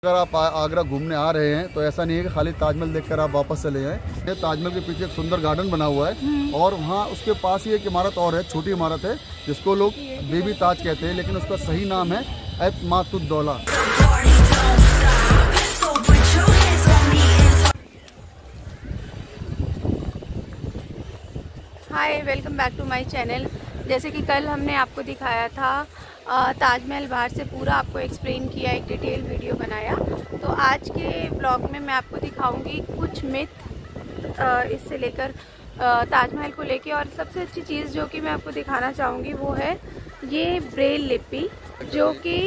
अगर आप आगरा घूमने आ रहे हैं तो ऐसा नहीं है कि खाली ताजमहल देखकर आप वापस चले जाएं। ताजमहल के पीछे एक सुंदर गार्डन बना हुआ है और वहाँ उसके पास ही एक इमारत और है, छोटी इमारत है जिसको लोग बेबी ताज कहते हैं, लेकिन उसका सही नाम है Itmad-ud-Daulah. Hi, welcome back to my channel. जैसे कि कल हमने आपको दिखाया था ताजमहल बाहर से पूरा आपको एक्सप्लेन किया, एक डिटेल वीडियो बनाया। तो आज के ब्लॉग में मैं आपको दिखाऊंगी कुछ मिथ इससे लेकर ताजमहल को लेके। और सबसे अच्छी चीज़ जो कि मैं आपको दिखाना चाहूँगी वो है ये ब्रेल लिपि, जो कि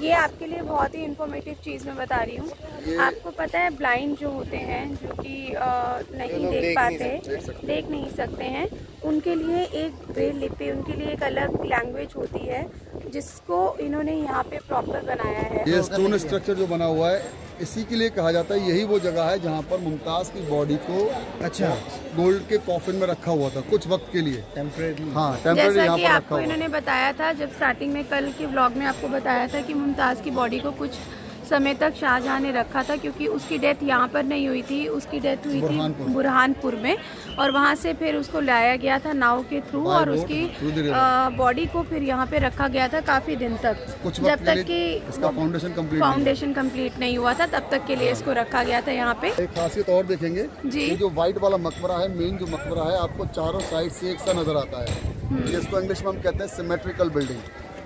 ये आपके लिए बहुत ही इंफॉर्मेटिव चीज़ मैं बता रही हूँ। आपको पता है ब्लाइंड जो होते हैं, जो कि नहीं देख पाते, देख नहीं सकते हैं, उनके लिए एक ब्रेल लिपि, उनके लिए एक अलग लैंग्वेज होती है जिसको इन्होंने यहाँ पे प्रॉपर बनाया है। ये स्टोन स्ट्रक्चर जो बना हुआ है इसी के लिए कहा जाता है, यही वो जगह है जहाँ पर मुमताज़ की बॉडी को गोल्ड के कॉफिन में रखा हुआ था कुछ वक्त के लिए, टेम्परेरी। हाँ, टेम्परेरी जैसा यहाँ कि पर आपको इन्होंने बताया था, जब स्टार्टिंग में कल के व्लॉग में आपको बताया था कि मुमताज़ की बॉडी को कुछ समय तक शाहजहां ने रखा था, क्योंकि उसकी डेथ यहाँ पर नहीं हुई थी, उसकी डेथ हुई थी बुरहानपुर में, और वहाँ से फिर उसको लाया गया था नाव के थ्रू, और उसकी बॉडी को फिर यहाँ पे रखा गया था काफी दिन तक, जब तक कि इसका फाउंडेशन कंप्लीट नहीं हुआ था, तब तक के लिए इसको रखा गया था यहाँ पे। एक खासियत और देखेंगे जी, जो व्हाइट वाला मकबरा है, मेन जो मकबरा है, आपको चारों साइड से एक सा नजर आता है। जिसको इंग्लिश में हम कहते हैं सिमेट्रिकल बिल्डिंग,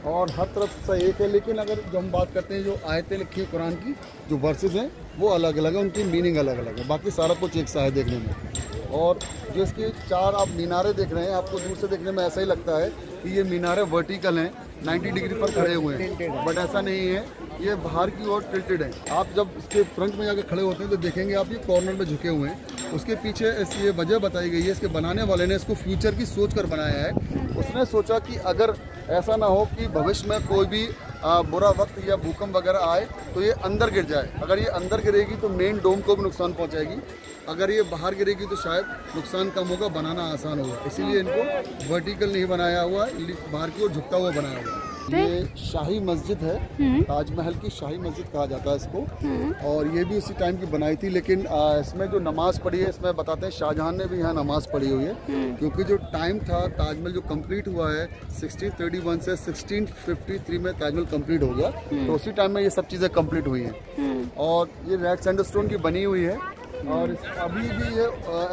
और हर तरफ से एक है। लेकिन अगर जो हम बात करते हैं, जो आयतें लिखी है कुरान की, जो वर्सेस हैं वो अलग अलग है, उनकी मीनिंग अलग अलग है, बाकी सारा कुछ एक सा है देखने में। और जो इसके चार आप मीनारे देख रहे हैं, आपको दूर से देखने में ऐसा ही लगता है कि ये मीनारे वर्टिकल हैं, 90 डिग्री पर खड़े हुए हैं, बट ऐसा नहीं है, ये बाहर की ओर टिल्टेड है। आप जब इसके फ्रंट में जाकर खड़े होते हैं तो देखेंगे आप ये कॉर्नर में झुके हुए हैं। उसके पीछे ये वजह बताई गई है, इसके बनाने वाले ने इसको फ्यूचर की सोच कर बनाया है। उसने सोचा कि अगर ऐसा ना हो कि भविष्य में कोई भी बुरा वक्त या भूकंप वगैरह आए तो ये अंदर गिर जाए। अगर ये अंदर गिरेगी तो मेन डोम को भी नुकसान पहुंचाएगी, अगर ये बाहर गिरेगी तो शायद नुकसान कम होगा, बनाना आसान होगा। इसीलिए इनको वर्टिकल नहीं बनाया हुआ, बाहर की ओर झुकता हुआ बनाया हुआ है। ये शाही मस्जिद है, ताजमहल की शाही मस्जिद कहा जाता है इसको, और ये भी उसी टाइम की बनाई थी। लेकिन इसमें जो नमाज पढ़ी है, इसमें बताते हैं शाहजहां ने भी यहाँ नमाज पढ़ी हुई है, क्योंकि जो टाइम था ताजमहल जो कंप्लीट हुआ है 1631 से 1653 में ताजमहल कंप्लीट हो गया, तो उसी टाइम में ये सब चीज़ें कंप्लीट हुई हैं। और ये रेड सैंडस्टोन की बनी हुई है, और अभी भी ये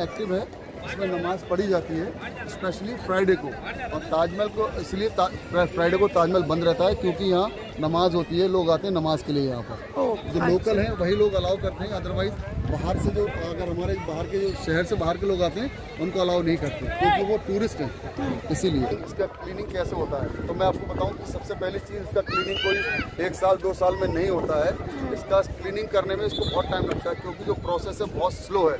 एक्टिव है, इसमें नमाज पढ़ी जाती है स्पेशली फ्राइडे को। और ताजमहल को इसलिए फ्राइडे को ताजमहल बंद रहता है क्योंकि यहाँ नमाज होती है, लोग आते हैं नमाज के लिए यहाँ पर। जो लोकल हैं वही लोग अलाउ करते हैं, अदरवाइज बाहर से जो, अगर हमारे बाहर के जो शहर से बाहर के लोग आते हैं उनको अलाउ नहीं करते, क्योंकि वो टूरिस्ट हैं। इसीलिए इसका क्लीनिंग कैसे होता है तो मैं आपको बताऊं कि सबसे पहली चीज़, इसका क्लीनिंग कोई 1 साल 2 साल में नहीं होता है। इसका क्लीनिंग करने में इसको बहुत टाइम लगता है, क्योंकि जो प्रोसेस है बहुत स्लो है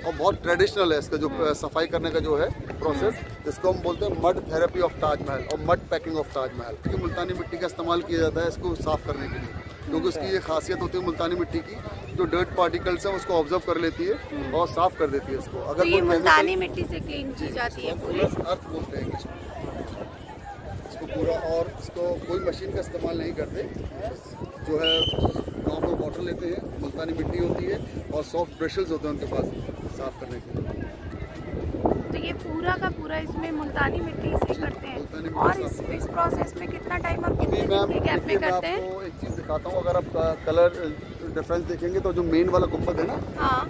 और बहुत ट्रेडिशनल है। इसका जो सफाई करने का जो है प्रोसेस, जिसको हम बोलते हैं मड थेरेपी ऑफ ताजमहल और मड पैकिंग ऑफ ताजमहल। क्योंकि मुल्तानी मिट्टी का इस्तेमाल किया जाता है इसको साफ करने के लिए, क्योंकि उसकी ये खासियत होती है मुल्तानी मिट्टी की, जो डर्ट पार्टिकल्स है उसको ऑब्जर्व कर लेती है और साफ कर देती है इसको। अगर तो ये मुल्तानी मिट्टी से क्लीन की जाती है पूरी, अर्थ बोलते हैं इसको पूरा। और इसको कोई मशीन का इस्तेमाल नहीं करते, जो है नॉर्मल वाटर लेते हैं, मुल्तानी मिट्टी होती है और सॉफ्ट ब्रशेस होते हैं उनके पास साफ करने के लिए। तो ये पूरा का पूरा इसमें मुल्तानी मिट्टी से करते हैं। और इस प्रोसेस में कितना टाइम आप कितने दिन के गैप में करते हैं? आपको एक चीज़ दिखाता हूँ, अगर आप कलर डिफरेंस देखेंगे तो जो मेन वाला गुंबद है ना,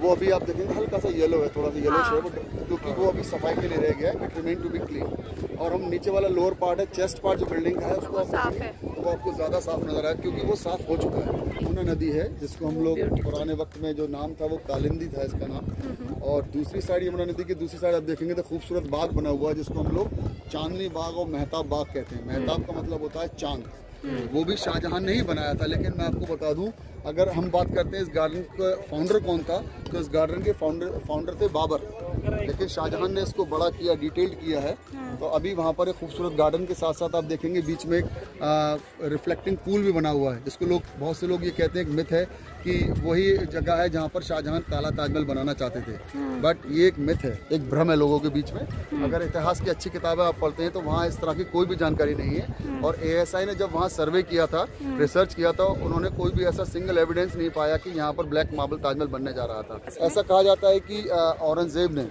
वो अभी आप देखेंगे हल्का सा येलो है, थोड़ा सा येलो शेड, क्योंकि वो अभी सफाई के लिए रह गया है, it remain to be clean. और हम नीचे वाला लोअर पार्ट है, चेस्ट पार्ट जो बिल्डिंग का है, उसको साफ है, वो आपको ज़्यादा साफ नजर आया, क्योंकि वो साफ हो चुका है। यमुना नदी है, जिसको हम लोग पुराने वक्त में जो नाम था वो कालिंदी था इसका नाम। और दूसरी साइड, यमुना नदी की दूसरी साइड आप देखेंगे तो खूबसूरत बाग बना हुआ है, जिसको हम लोग चांदनी बाग और मेहताब बाग कहते हैं। मेहताब का मतलब होता है चांद। वो भी शाहजहां ने ही बनाया था। लेकिन मैं आपको बता दूं, अगर हम बात करते हैं इस गार्डन का फाउंडर कौन था, तो इस गार्डन के फाउंडर थे बाबर, लेकिन शाहजहां ने इसको बड़ा किया, डिटेल्ड किया है, तो अभी वहाँ पर एक खूबसूरत गार्डन के साथ साथ आप देखेंगे बीच में एक रिफ्लेक्टिंग पूल भी बना हुआ है, जिसको बहुत से लोग ये कहते हैं, एक मिथ है कि वही जगह है जहाँ पर शाहजहां काला ताजमहल बनाना चाहते थे, बट ये एक मिथ है, एक भ्रम है लोगों के बीच में। अगर इतिहास की अच्छी किताबें आप पढ़ते हैं तो वहाँ इस तरह की कोई भी जानकारी नहीं है। और ASI ने जब वहाँ सर्वे किया था, रिसर्च किया था, उन्होंने कोई भी ऐसा सिंगल एविडेंस नहीं पाया कि यहाँ पर ब्लैक मार्बल ताजमहल बनने जा रहा था। ऐसा कहा जाता है कि औरंगजेब ने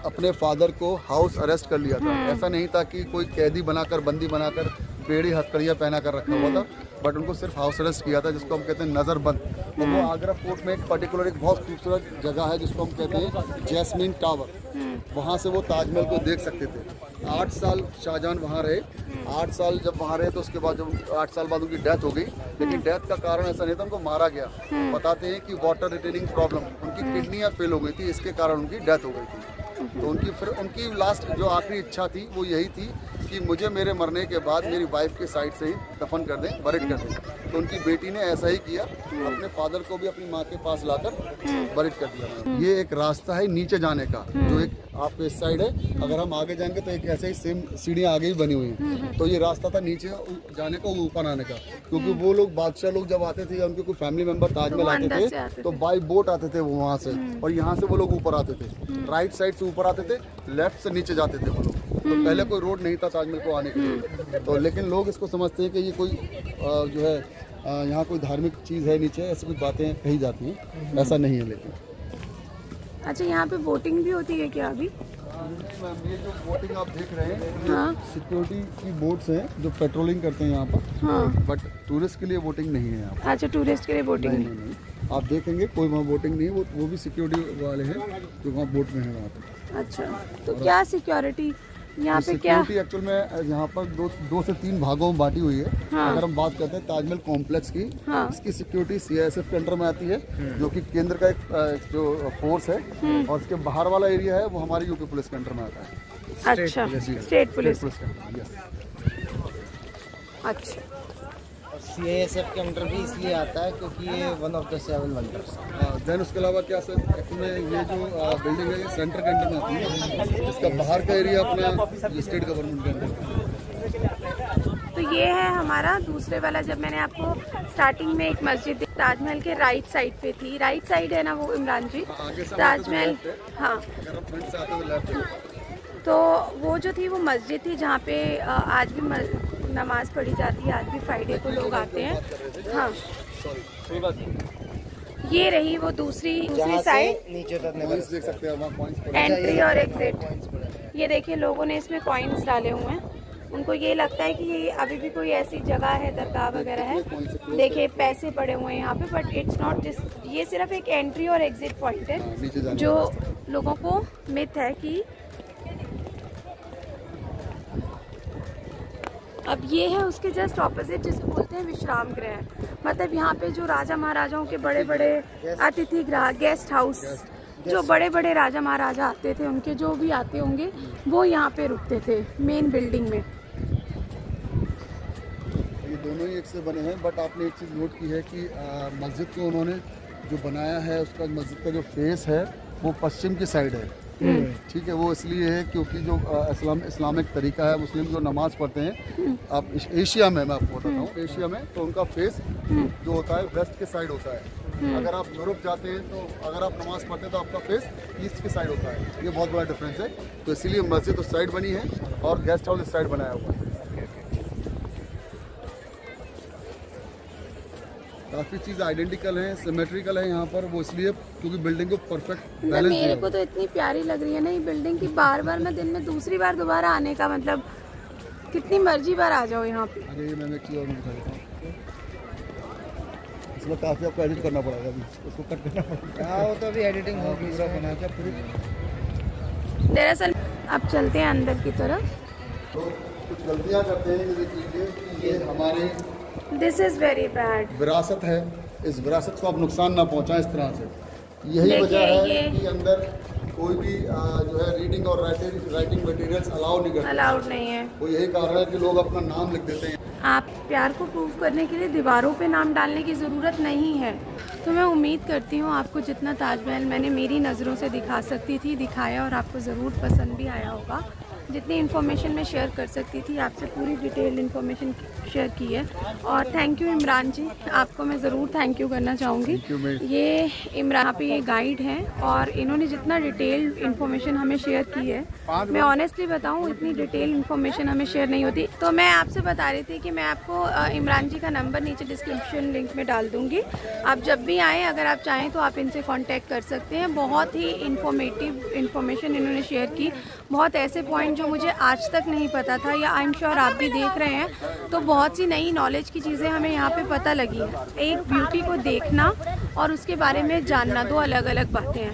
अपने फादर को हाउस अरेस्ट कर लिया था। ऐसा नहीं था कि कोई कैदी बनाकर, बंदी बनाकर, बेड़ी हथकड़ियाँ पहना कर रखा हुआ था, बट उनको सिर्फ हाउस अरेस्ट किया था, जिसको हम कहते हैं नज़रबंद। तो वो आगरा फोर्ट में एक पर्टिकुलर एक बहुत खूबसूरत जगह है जिसको हम कहते हैं जैस्मीन टावर। वहाँ से वो ताजमहल को देख सकते थे। 8 साल शाहजहां वहाँ रहे। 8 साल जब वहाँ रहे तो उसके बाद जब 8 साल बाद उनकी डेथ हो गई, लेकिन डेथ का कारण ऐसा नहीं था, उनको मारा गया। बताते हैं कि वाटर रिटेनिंग प्रॉब्लम, उनकी किडनियाँ फेल हो गई थी, इसके कारण उनकी डेथ हो गई थी। तो उनकी लास्ट जो आखिरी इच्छा थी वो यही थी कि मुझे मेरे मरने के बाद मेरी वाइफ के साइड से ही दफन कर दें, बरिड कर दें। तो उनकी बेटी ने ऐसा ही किया, अपने फादर को भी अपनी माँ के पास लाकर बरिड कर दिया। ये एक रास्ता है नीचे जाने का, जो एक आपके इस साइड है। अगर हम आगे जाएंगे तो एक ऐसे ही सेम सीढ़ियाँ आगे ही बनी हुई हैं। तो ये रास्ता था नीचे जाने का, ऊपर आने का, क्योंकि वो लोग बादशाह लोग जब आते थे या उनके कोई फैमिली मेंबर ताजमहल आते थे तो बाई बोट आते थे वो वहाँ से, और यहाँ से वो लोग ऊपर आते थे। राइट साइड से ऊपर आते थे, लेफ्ट से नीचे जाते थे वो लोग। तो पहले कोई रोड नहीं था ताजमहल को आने के लिए। तो लेकिन लोग इसको समझते हैं कि ये कोई जो है यहाँ कोई धार्मिक चीज़ है नीचे, ऐसी कुछ बातें कही जाती हैं, ऐसा नहीं है। लेकिन अच्छा, यहाँ पे बोटिंग भी होती है क्या अभी? मैम, ये जो बोटिंग आप देख रहे हैं, सिक्योरिटी की बोट्स हैं जो पेट्रोलिंग करते हैं यहाँ पर, बट टूरिस्ट के लिए बोटिंग नहीं है यहाँ पर। अच्छा, टूरिस्ट के लिए बोटिंग नहीं। आप देखेंगे कोई वहाँ बोटिंग नहीं है, वो भी सिक्योरिटी वाले हैं जो वहाँ बोट में है वहाँ पर। अच्छा, तो क्या सिक्योरिटी यहाँ पे क्या? सिक्योरिटी एक्चुअल में यहाँ पर दो से 3 भागों में बांटी हुई है। अगर हम बात करते हैं ताजमहल कॉम्प्लेक्स की, इसकी सिक्योरिटी CISF के अंडर में आती है, जो कि केंद्र का एक जो फोर्स है, और इसके बाहर वाला एरिया है वो हमारी यूपी पुलिस के अंडर में आता है। अच्छा, स्टेट पुलिस। अच्छा, CISF के अंडर भी इसलिए आता है क्योंकि ये one of the 7 wonders. Then उसके अलावा क्या सर, एक्चुअली ये जो बिल्डिंग है ये सेंटर के अंडर में आती है, इसका बाहर का एरिया अपना स्टेट गवर्नमेंट के अंडर। तो ये है हमारा दूसरे वाला। जब मैंने आपको स्टार्टिंग में एक मस्जिद ताजमहल के राइट साइड पे थी, राइट साइड है ना वो इमरान जी, ताजमहल। हाँ, तो वो जो थी वो मस्जिद थी जहाँ पे आज भी नमाज पढ़ी जाती है, आज भी फ्राइडे को लोग आते हैं। हाँ, ये रही वो दूसरी साइड, नीचे देख सकते हैं एंट्री और एग्जिट। ये देखिए लोगों ने इसमें कॉइन्स डाले हुए हैं, उनको ये लगता है कि ये अभी भी कोई ऐसी जगह है, दरगाह वगैरह है। देखिए पैसे पड़े हुए हैं यहाँ पे, बट इट्स नॉट दिस। ये सिर्फ एक एंट्री और एग्जिट पॉइंट है जो लोगों को मिथ है कि अब ये है उसके जस्ट ऑपोजिट, जिसे बोलते हैं विश्राम गृह। मतलब यहाँ पे जो राजा महाराजाओं के बड़े बड़े अतिथि गृह, गेस्ट हाउस, जो बड़े बड़े राजा महाराजा आते थे, उनके जो भी आते होंगे वो यहाँ पे रुकते थे मेन बिल्डिंग में। ये दोनों ही एक से बने हैं, बट आपने एक चीज़ नोट की है कि मस्जिद को उन्होंने जो बनाया है, उसका मस्जिद का जो फेस है वो पश्चिम की साइड है। ठीक है, वो इसलिए है क्योंकि जो इस्लामिक तरीका है, मुस्लिम जो नमाज पढ़ते हैं, आप एशिया में, मैं आपको बताता हूँ, एशिया में तो उनका फेस जो होता है वेस्ट के साइड होता है। अगर आप यूरोप जाते हैं तो अगर आप नमाज पढ़ते हैं तो आपका फेस ईस्ट की साइड होता है। ये बहुत बड़ा डिफरेंस है। तो इसीलिए मस्जिद उस साइड बनी है और गेस्ट हाउस इस साइड बनाया हुआ है। काफ़ी चीज़ आइडेंटिकल है, सिमेट्रिकल है यहाँ पर, वो इसलिए क्योंकि बिल्डिंग को परफेक्ट बैलेंस मेरे को तो इतनी प्यारी लग रही है ना ये बिल्डिंग की, बार बार मैं दिन में दूसरी बार दोबारा आने का, मतलब कितनी मर्जी बार आ जाओ यहाँ पे। अरे मैंने एक चीज़ और दिखा देता हूँ, इसमें काफ़ी आपको एडिट करना पड़ेगा, अभी उसको कट करना पड़ेगा। हाँ, वो तो अभी एडिटिंग होगी, पूरा बना के पूरी। दरअसल अब चलते हैं अंदर की तरफ। तो कुछ गलतियाँ करते हैं, ये हमारे दिस इज़ वेरी बैड विरासत है, इस विरासत को आप नुकसान ना पहुंचाएं इस तरह से। यही वजह है कि अंदर कोई भी जो है रीडिंग और राइटिंग मटेरियल्स अलाउड नहीं है। वो यही कारण है कि लोग अपना नाम लिख देते हैं। आप प्यार को प्रूव करने के लिए दीवारों पे नाम डालने की ज़रूरत नहीं है। तो मैं उम्मीद करती हूँ आपको जितना ताजमहल मैंने मेरी नज़रों से दिखा सकती थी दिखाया, और आपको ज़रूर पसंद भी आया होगा। जितनी इन्फॉर्मेशन मैं शेयर कर सकती थी आपसे पूरी डिटेल इन्फॉर्मेशन शेयर की है। और थैंक यू इमरान जी, आपको मैं ज़रूर थैंक यू करना चाहूँगी। ये इमरान पे ये गाइड हैं और इन्होंने जितना डिटेल इन्फॉर्मेशन हमें शेयर की है, मैं ऑनेस्टली बताऊँ इतनी डिटेल इन्फॉर्मेशन हमें शेयर नहीं होती। तो मैं आपसे बता रही थी कि मैं आपको इमरान जी का नंबर नीचे डिस्क्रिप्शन लिंक में डाल दूँगी। आप जब भी आएँ, अगर आप चाहें तो आप इनसे कॉन्टैक्ट कर सकते हैं। बहुत ही इन्फॉर्मेटिव इन्फॉर्मेशन इन्होंने शेयर की, बहुत ऐसे पॉइंट जो मुझे आज तक नहीं पता था, या आई एम श्योर आप भी देख रहे हैं तो बहुत सी नई नॉलेज की चीज़ें हमें यहाँ पे पता लगी है। एक ब्यूटी को देखना और उसके बारे में जानना दो अलग अलग बातें हैं।